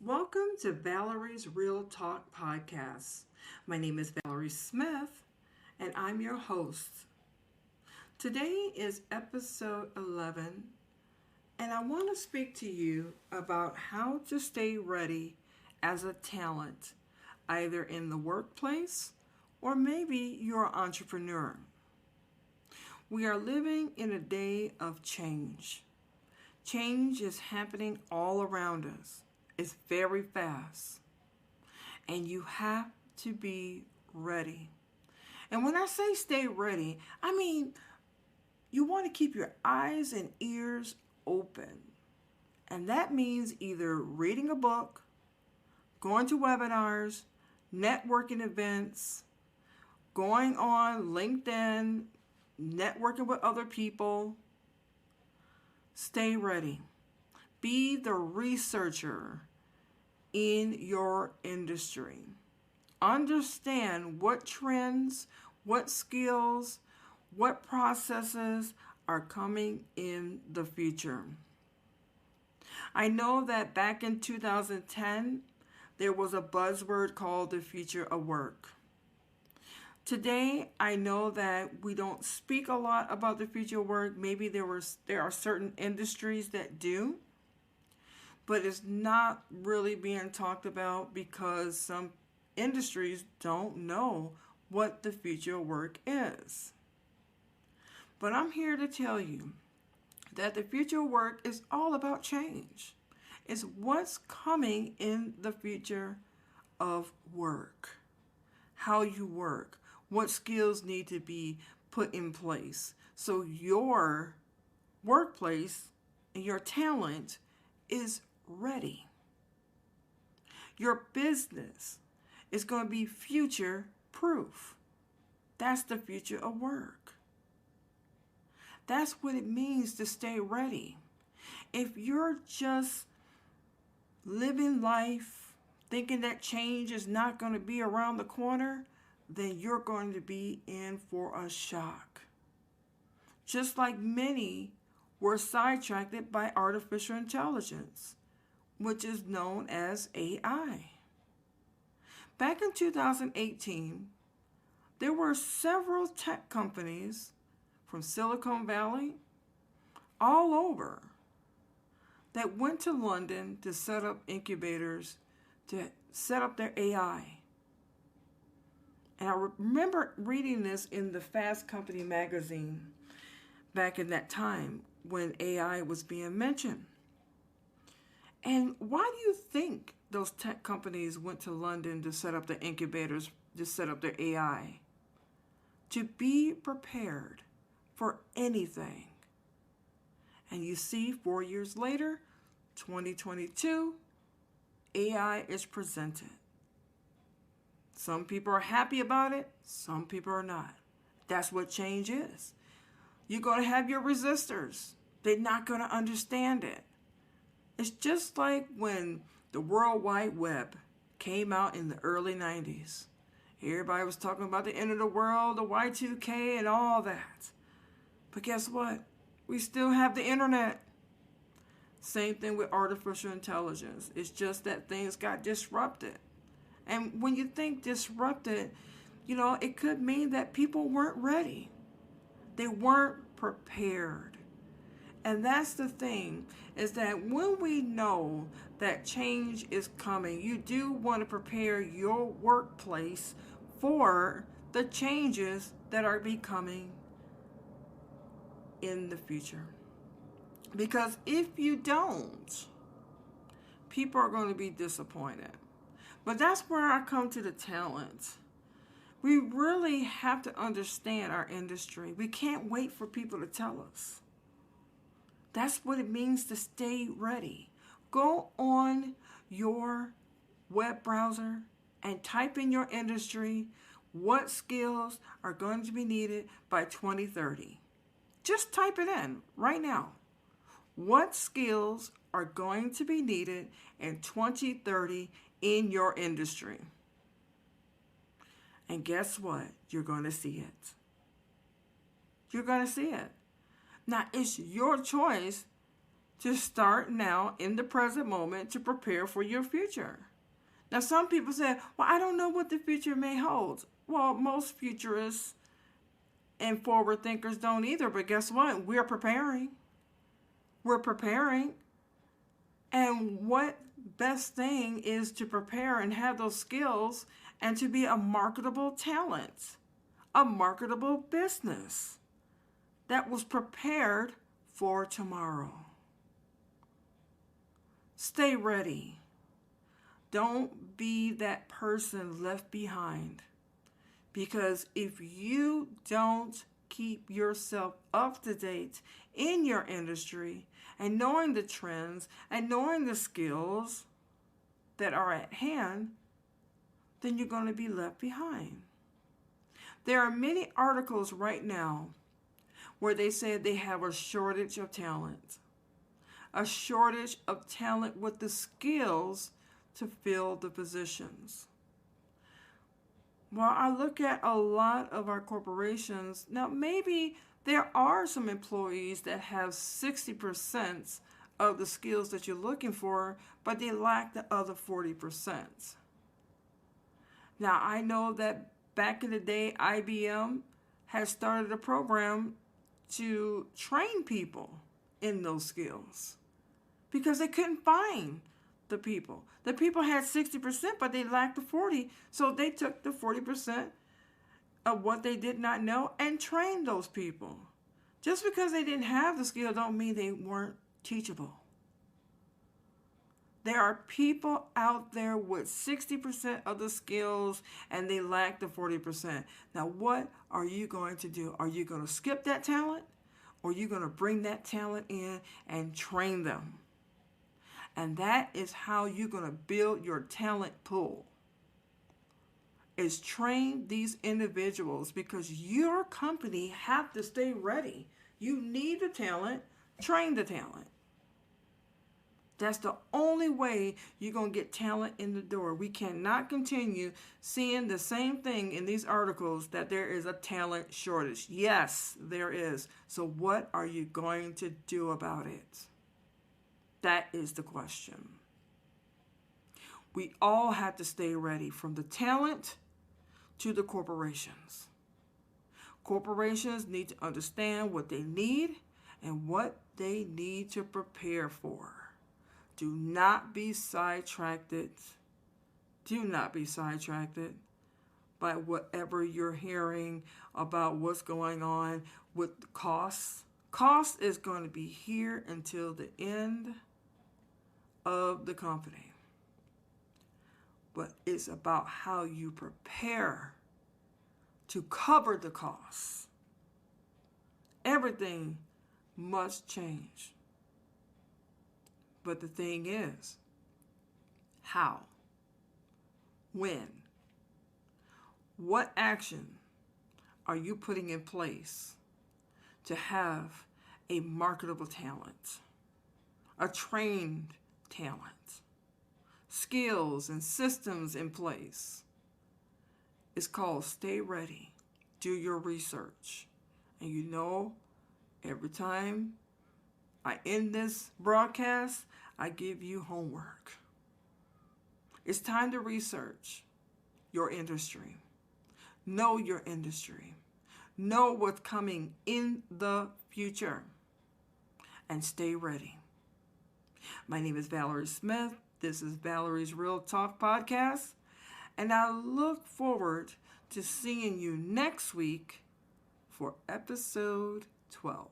Welcome to Valerie's Real Talk podcast. My name is Valerie Smith, and I'm your host. Today is episode 11, and I want to speak to you about how to stay ready as a talent, either in the workplace or maybe you're an entrepreneur. We are living in a day of change. Change is happening all around us. It's very fast. And you have to be ready. And when I say stay ready, I mean you want to keep your eyes and ears open. And that means either reading a book, going to webinars, networking events, going on LinkedIn, networking with other people. Stay ready. Be the researcher in your industry. Understand what trends, what skills, what processes are coming in the future. I know that back in 2010, there was a buzzword called the future of work. Today, I know that we don't speak a lot about the future of work. Maybe there are certain industries that do, but it's not really being talked about because some industries don't know what the future of work is. But I'm here to tell you that the future of work is all about change. It's what's coming in the future of work, how you work, what skills need to be put in place so your workplace and your talent is ready. Your business is going to be future proof. That's the future of work. That's what it means to stay ready. If you're just living life thinking that change is not going to be around the corner, then you're going to be in for a shock. Just like many were sidetracked by artificial intelligence, which is known as AI. Back in 2018, there were several tech companies from Silicon Valley all over that went to London to set up incubators to set up their AI. And I remember reading this in the Fast Company magazine back in that time when AI was being mentioned. And why do you think those tech companies went to London to set up the incubators, to set up their AI? To be prepared for anything. And you see, 4 years later, 2022, AI is presented. Some people are happy about it, some people are not. That's what change is. You're going to have your resistors. They're not going to understand it. It's just like when the World Wide Web came out in the early 90s. Everybody was talking about the end of the world, the Y2K, and all that. But guess what? We still have the internet. Same thing with artificial intelligence. It's just that things got disrupted. And when you think disrupted, it could mean that people weren't ready. They weren't prepared. And that's the thing, is that when we know that change is coming, you do want to prepare your workplace for the changes that are becoming in the future. Because if you don't, people are going to be disappointed. But that's where I come to the talent. We really have to understand our industry. We can't wait for people to tell us. That's what it means to stay ready. Go on your web browser and type in your industry what skills are going to be needed by 2030. Just type it in right now. What skills are going to be needed in 2030 in your industry? And guess what? You're going to see it. You're going to see it. Now, it's your choice to start now in the present moment to prepare for your future. Now, some people say, well, I don't know what the future may hold. Well, most futurists and forward thinkers don't either, but guess what? We're preparing. We're preparing. And what best thing is to prepare and have those skills and to be a marketable talent, a marketable business that was prepared for tomorrow. Stay ready. Don't be that person left behind. Because if you don't keep yourself up to date in your industry and knowing the trends and knowing the skills that are at hand, then you're going to be left behind. There are many articles right now where they say they have a shortage of talent. A shortage of talent with the skills to fill the positions. Well, I look at a lot of our corporations. Now, maybe there are some employees that have 60% of the skills that you're looking for, but they lack the other 40%. Now, I know that back in the day, IBM has started a program to train people in those skills because they couldn't find the people. The people had 60%, but they lacked the 40%. So they took the 40% of what they did not know and trained those people. Just because they didn't have the skill don't mean they weren't teachable. There are people out there with 60% of the skills and they lack the 40%. Now, what are you going to do? Are you going to skip that talent? Or are you going to bring that talent in and train them? And that is how you're going to build your talent pool. Is train these individuals because your company have to stay ready. You need the talent, train the talent. That's the only way you're going to get talent in the door. We cannot continue seeing the same thing in these articles that there is a talent shortage. Yes, there is. So what are you going to do about it? That is the question. We all have to stay ready, from the talent to the corporations. Corporations need to understand what they need and what they need to prepare for. Do not be sidetracked. Do not be sidetracked by whatever you're hearing about what's going on with costs. Cost is going to be here until the end of the company. But it's about how you prepare to cover the costs. Everything must change. But the thing is, how? When? What action are you putting in place to have a marketable talent, a trained talent, skills and systems in place? It's called stay ready. Do your research. And you know, every time I end this broadcast, I give you homework. It's time to research your industry. Know your industry. Know what's coming in the future. And stay ready. My name is Valerie Smith. This is Valerie's R.E.A.L Talk Podcast. And I look forward to seeing you next week for episode 12.